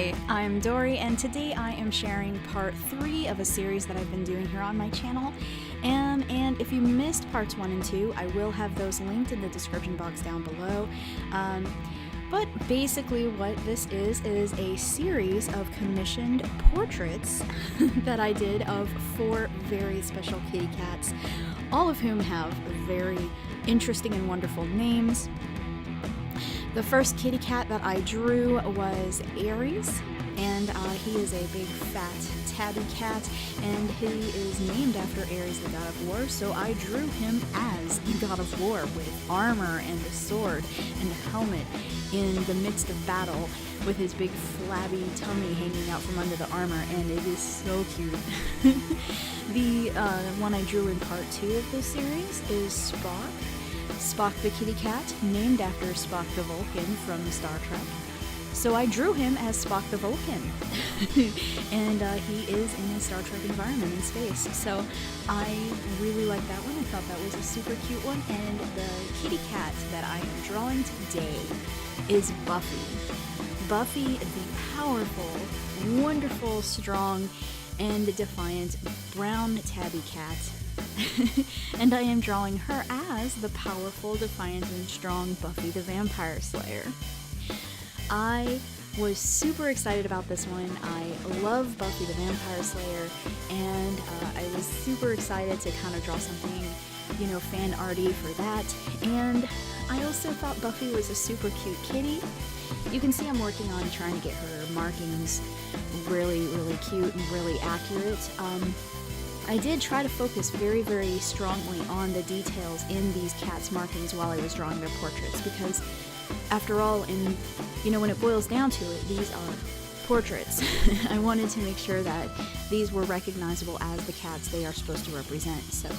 Hi, I'm Dory, and today I am sharing part 3 of a series that I've been doing here on my channel. And if you missed parts 1 and 2, I will have those linked in the description box down below. But basically what this is a series of commissioned portraits that I did of 4 very special kitty cats, all of whom have very interesting and wonderful names. The first kitty cat that I drew was Aries, and he is a big fat tabby cat, and he is named after Ares, the god of war, so I drew him as the god of war with armor and a sword and a helmet in the midst of battle with his big flabby tummy hanging out from under the armor, and it is so cute. The one I drew in part 2 of this series is Spock the kitty cat, named after Spock the Vulcan from Star Trek. So I drew him as Spock the Vulcan, and he is in a Star Trek environment in space. So I really like that one. I thought that was a super cute one. And the kitty cat that I am drawing today is Buffy. Buffy, the powerful, wonderful, strong, and defiant brown tabby cat. And I am drawing her as the powerful, defiant, and strong Buffy the Vampire Slayer. I was super excited about this one. I love Buffy the Vampire Slayer, and I was super excited to kind of draw something, fan arty for that. And I also thought Buffy was a super cute kitty. You can see I'm working on trying to get her markings really, really cute and really accurate. I did try to focus very, very strongly on the details in these cats' markings while I was drawing their portraits, because after all, when it boils down to it, these are portraits. I wanted to make sure that these were recognizable as the cats they are supposed to represent. So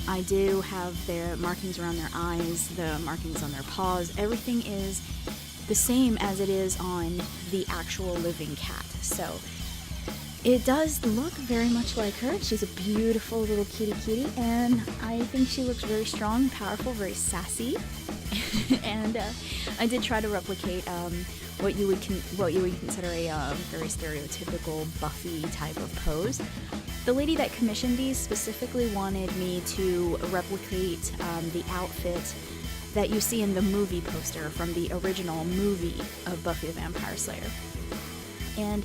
I do have their markings around their eyes, the markings on their paws. Everything is the same as it is on the actual living cat. So it does look very much like her. She's a beautiful little kitty, and I think she looks very strong, powerful, very sassy. And I did try to replicate what you would consider a very stereotypical Buffy type of pose. The lady that commissioned these specifically wanted me to replicate the outfit that you see in the movie poster from the original movie of Buffy the Vampire Slayer. And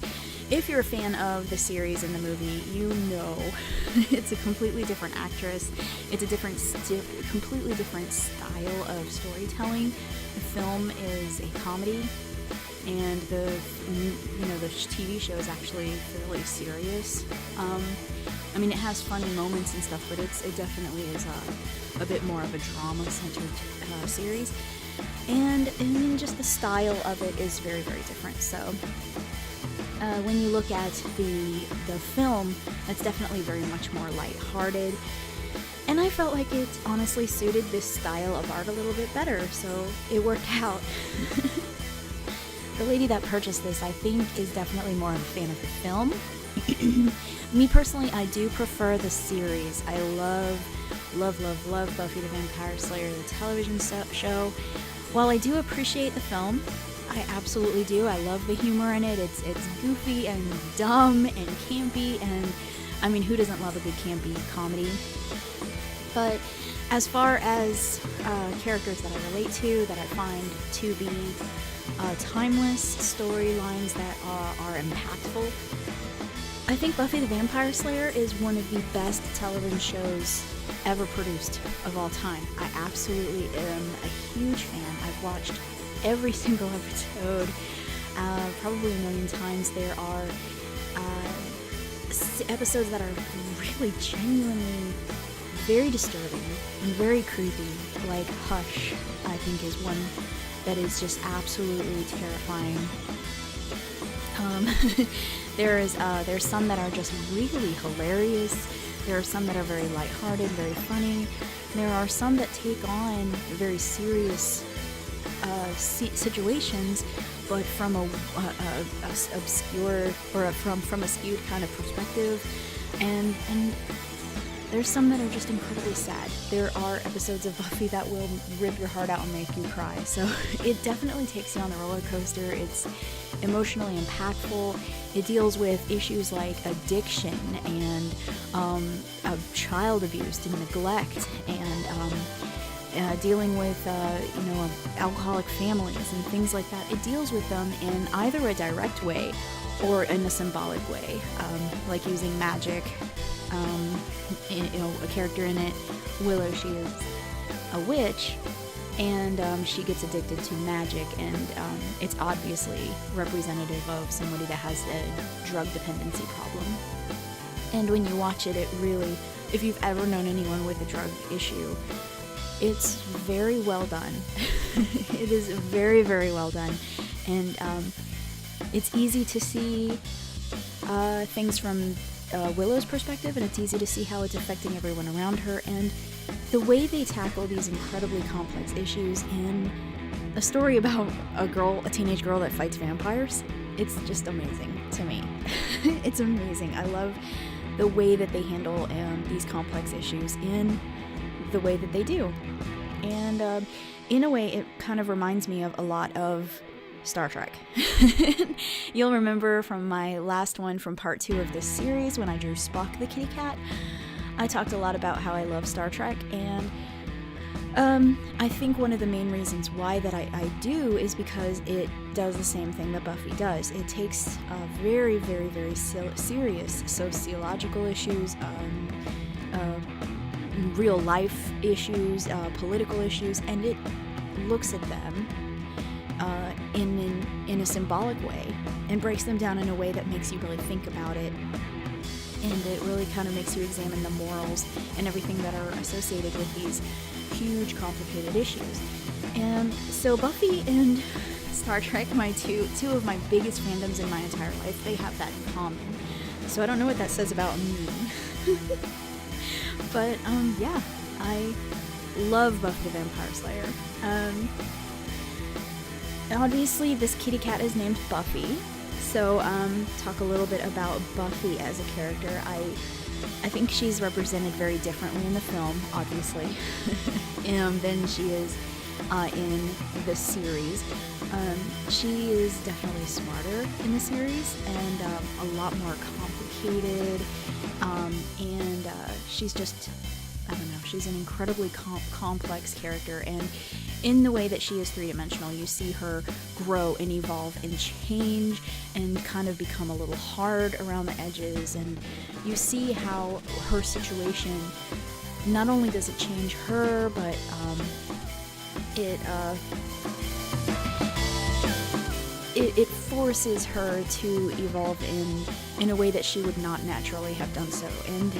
if you're a fan of the series and the movie, you know it's a completely different actress. It's a completely different style of storytelling. The film is a comedy, and the TV show is actually fairly serious. It has funny moments and stuff, but it definitely is a bit more of a drama-centered series. And just the style of it is very, very different. So when you look at the film, it's definitely very much more lighthearted, and I felt like it honestly suited this style of art a little bit better, so it worked out. The lady that purchased this, I think, is definitely more of a fan of the film. Me personally, I do prefer the series. I love Buffy the Vampire Slayer, the television show. While I do appreciate the film, I absolutely do. I love the humor in it. It's goofy and dumb and campy, and who doesn't love a good campy comedy? But as far as characters that I relate to, that I find to be timeless storylines that are impactful, I think Buffy the Vampire Slayer is one of the best television shows ever produced of all time. I absolutely am a huge fan. I've watched every single episode, probably a million times. There are episodes that are really genuinely very disturbing and very creepy, like Hush, I think, is one that is just absolutely terrifying. There's some that are just really hilarious. There are some that are very lighthearted, very funny. There are some that take on very serious situations, but from a obscure or from a skewed kind of perspective, and there's some that are just incredibly sad. There are episodes of Buffy that will rip your heart out and make you cry. So it definitely takes you on the roller coaster. emotionally impactful. It deals with issues like addiction and child abuse and neglect, and dealing with alcoholic families and things like that. It deals with them in either a direct way or in a symbolic way, like using magic. A character in it, Willow, she is a witch, and she gets addicted to magic, and it's obviously representative of somebody that has a drug dependency problem. And when you watch it, it really, if you've ever known anyone with a drug issue, it's very well done. It is very, very well done, and it's easy to see things from Willow's perspective, and it's easy to see how it's affecting everyone around her, and the way they tackle these incredibly complex issues in a story about a teenage girl that fights vampires, it's just amazing to me. It's amazing. I love the way that they handle these complex issues in the way that they do. And in a way, it kind of reminds me of a lot of Star Trek. You'll remember from my last one from part 2 of this series when I drew Spock the kitty cat, I talked a lot about how I love Star Trek, and I think one of the main reasons why that I do is because it does the same thing that Buffy does. It takes very, very, very serious sociological issues, real life issues, political issues, and it looks at them in a symbolic way and breaks them down in a way that makes you really think about it, and it really kind of makes you examine the morals and everything that are associated with these huge, complicated issues. And so Buffy and Star Trek, two of my biggest fandoms in my entire life, they have that in common. So I don't know what that says about me. But yeah, I love Buffy the Vampire Slayer. Obviously, this kitty cat is named Buffy, so talk a little bit about Buffy as a character. I think she's represented very differently in the film, obviously, than she is in the series. She is definitely smarter in the series and a lot more complicated, and she's just, I don't know, she's an incredibly complex character, and in the way that she is three-dimensional, you see her grow and evolve and change and kind of become a little hard around the edges, and you see how her situation, not only does it change her, but it forces her to evolve in a way that she would not naturally have done so. And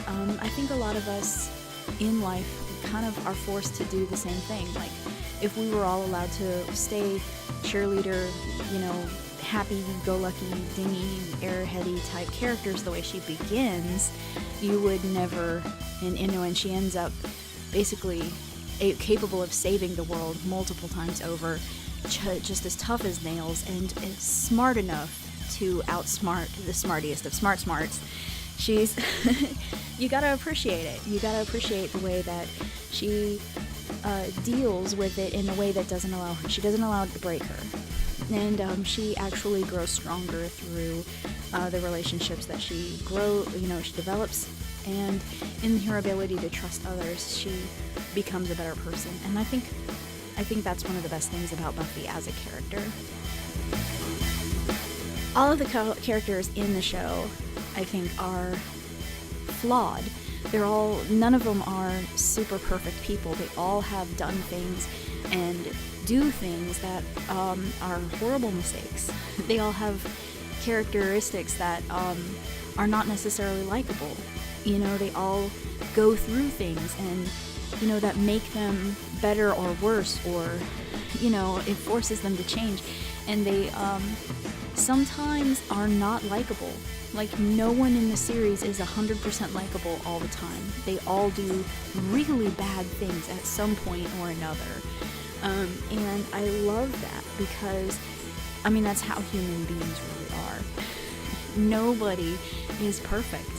I think a lot of us in life kind of are forced to do the same thing. Like, if we were all allowed to stay cheerleader, happy-go-lucky, dingy, airheady type characters the way she begins, you would never, and she ends up basically capable of saving the world multiple times over, just as tough as nails, and is smart enough to outsmart the smartiest of smarts. She's you gotta appreciate it. You gotta appreciate the way that she deals with it in a way that doesn't allow it to break her. And she actually grows stronger through the relationships that she develops, and in her ability to trust others, she becomes a better person. And I think that's one of the best things about Buffy as a character. All of the characters in the show, I think, are flawed. None of them are super perfect people. They all have done things and do things that are horrible mistakes. They all have characteristics that are not necessarily likable. They all go through things, and that make them better or worse, or it forces them to change, and they sometimes are not likable. Like, no one in the series is 100% likable all the time. They all do really bad things at some point or another. And I love that, because, that's how human beings really are. Nobody is perfect.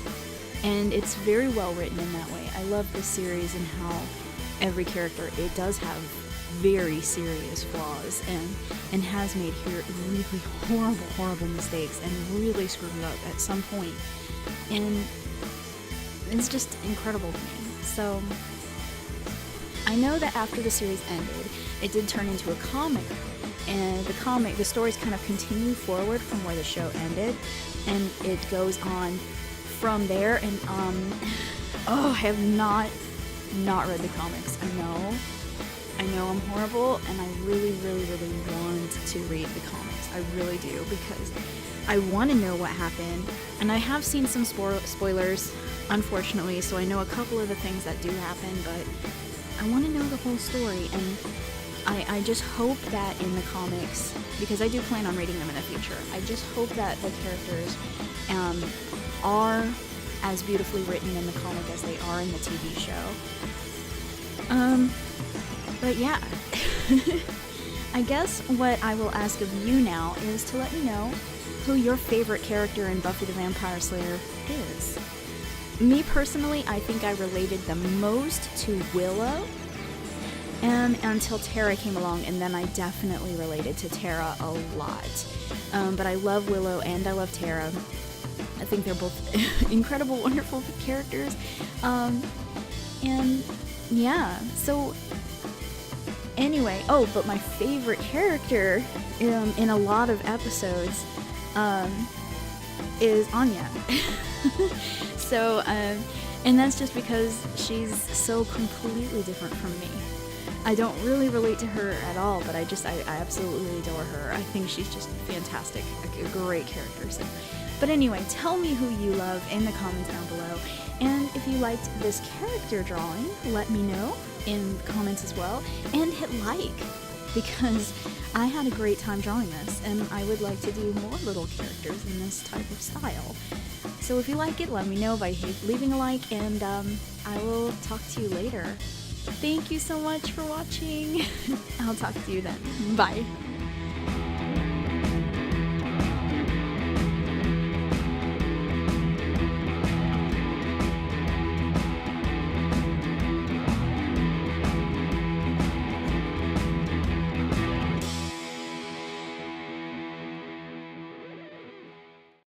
And it's very well written in that way. I love this series and how every character, it does have very serious flaws and has made really horrible mistakes and really screwed up at some point. And it's just incredible to me. So I know that after the series ended, it did turn into a comic, and the stories kind of continue forward from where the show ended, and it goes on from there. And I have not read the comics. I know I'm horrible, and I really want to read the comics. I really do, because I want to know what happened, and I have seen some spoilers, unfortunately, so I know a couple of the things that do happen, but I want to know the whole story. And I just hope that in the comics, because I do plan on reading them in the future, I just hope that the characters are as beautifully written in the comic as they are in the TV show. But yeah, I guess what I will ask of you now is to let me know who your favorite character in Buffy the Vampire Slayer is. Me personally, I think I related the most to Willow, and until Tara came along, and then I definitely related to Tara a lot. But I love Willow and I love Tara. I think they're both incredible, wonderful characters. And yeah, so anyway, but my favorite character in a lot of episodes is Anya. So, and that's just because she's so completely different from me. I don't really relate to her at all, but I absolutely adore her. I think she's just fantastic, a great character. So, but anyway, tell me who you love in the comments down below. And if you liked this character drawing, let me know in the comments as well. And hit like, because I had a great time drawing this, and I would like to do more little characters in this type of style. So if you like it, let me know by leaving a like, and I will talk to you later. Thank you so much for watching. I'll talk to you then. Bye.